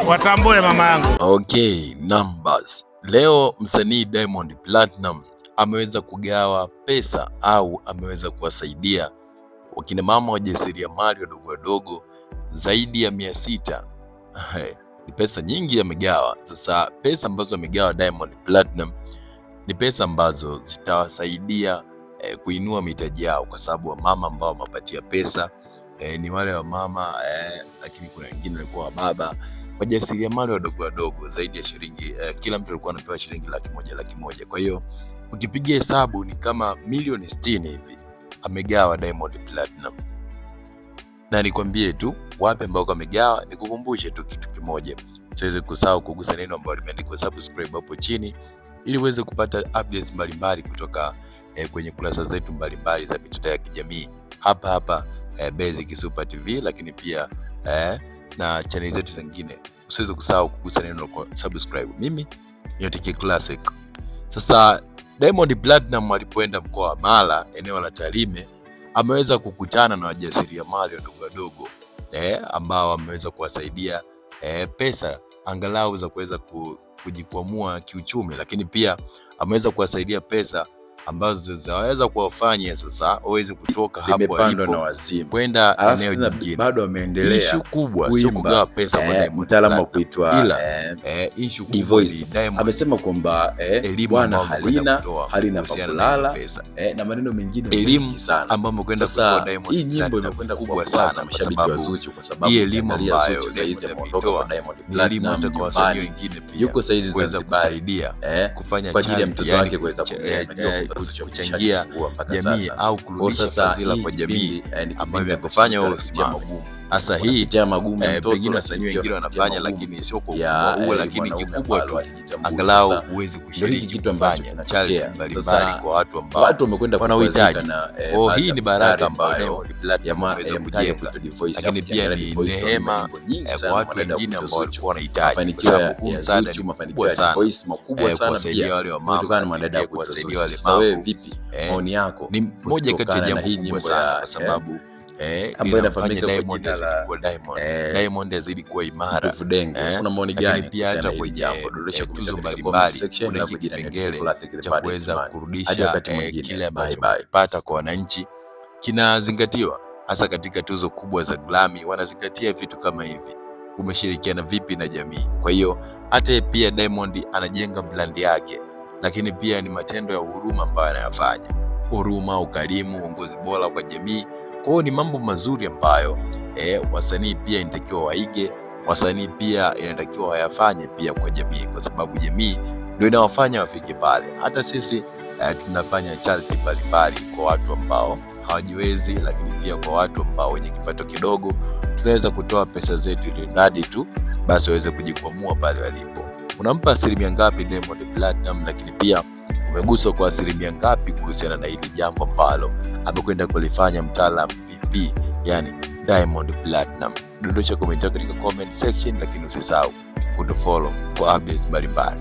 watambue mama yangu. Okay, numbers. Leo msanii Diamond Platinum ameweza kugawa pesa au ameweza kuwasaidia wakina mama wajasiriamali wadogo wadogo zaidi ya 600. Ni pesa nyingi amegawa. Sasa pesa ambazo amegawa Diamond Platinum ni pesa ambazo zitawasaidia kuinua mitaji yao, kwa sababu wamama ambao wamepatia pesa ni wale wa mama lakini kuna wengine walikuwa wa baba wajasiriamali wadogo wadogo zaidi ya shilingi kila mtu alikuwa anapewa shilingi 100,000. Kwa hiyo ukipiga hesabu ni kama milioni 60 hivi amegawa Diamond Platinum. Na nikwambie tu wapi ambao amegawa, nikukumbushe tu kitu kimoja. Usiweze kusahau kugusa neno ambalo limeandikwa subscribe hapo chini ili uweze kupata updates mbalimbali kutoka kwenye kurasa zetu mbalimbali za mitandao ya kijamii hapa Basic Super TV, lakini pia na channel zetu zingine. Usiweze kusahau kugusa neno subscribe. Mimi ni Otiki Classic. Sasa Diamond Platinum alipoenda mkoa wa Mara, eneo la Tarime, ameweza kukutana na wajasiriamali wadogo wadogo ambao wameweza kuwasaidia pesa angalau za kuweza kujikwamua kiuchumi, lakini pia ameweza kuwasaidia pesa ambazo zaweza kuwafanya sasa waweze kutoka hapo walipo kwenda eneo jingine. Bado ameendelea. Issue kubwa sio kugawa pesa kwa Diamond, mtaalamu wa kuitwa issue kubwa Diamond amesema kwamba bwana halina pa kulala na maneno mengine mengi sana ambayo amekwenda kwa Diamond. Hii nyimbo imekwenda kubwa sana mashabiki wa Zuchu, kwa sababu hii elimu ambayo sasa hizi ameondoka kwa Diamond Platinum kwa wasanii wengine pia yuko sasa hizi kuweza kusaidia kufanya kwa ajili ya mtoto wake kuweza kuchangia jamii au kurudisha fadhila kwa jamii ambayo imekufanya wao magumu. Hasa hii magumu pengine wasanii wengine wanafanya, lakini sio kwa huo, lakini kikubwa tu angalau uweze kushiriki kitu ambacho challenge mbalimbali kwa watu ambao wamekwenda wanahitaji. Hii ni baraka ambayo ameweza kujenga, lakini pia ni neema kwa watu wengine ambao walikuwa wanahitaji, kwa sababu msaada ni mkubwa sana kuwasaidia wale wamama, kuwasaidia wale mama. Vipi maoni yako? Ni moja kati ya jambo kubwa sana, kwa sababu ambayo inafahamika kwa jina la Diamond azidi kuwa imara. Una maoni gani pia hata kwenye jambo dondosha tuzo mbalimbali, kuna kipengele cha kuweza kurudisha kile ambacho umepata kwa wananchi kinazingatiwa, hasa katika tuzo kubwa za Grammy wanazingatia vitu kama hivi. Umeshirikiana vipi na jamii? Kwa hiyo hata pia Diamond anajenga brand yake, lakini pia ni matendo ya huruma ambayo anayafanya, huruma, ukarimu, uongozi bora kwa jamii. Kwa hiyo ni mambo mazuri ambayo wasanii pia inatakiwa waige, wasanii pia inatakiwa wayafanye pia kwa jamii, kwa sababu jamii ndio inawafanya wafike pale. Hata sisi tunafanya charity mbalimbali kwa watu ambao hawajiwezi, lakini pia kwa watu ambao wenye kipato kidogo tunaweza kutoa pesa zetu ili mradi tu basi waweze kujikwamua pale walipo. Unampa asilimia ngapi Diamond Platinum, lakini pia umeguswa kwa asilimia ngapi kuhusiana na hili jambo ambalo amekwenda kulifanya mtaalamu VP, yani Diamond Platinum? Dondosha comment yako katika comment section, lakini usisahau kutufollow kwa updates mbalimbali.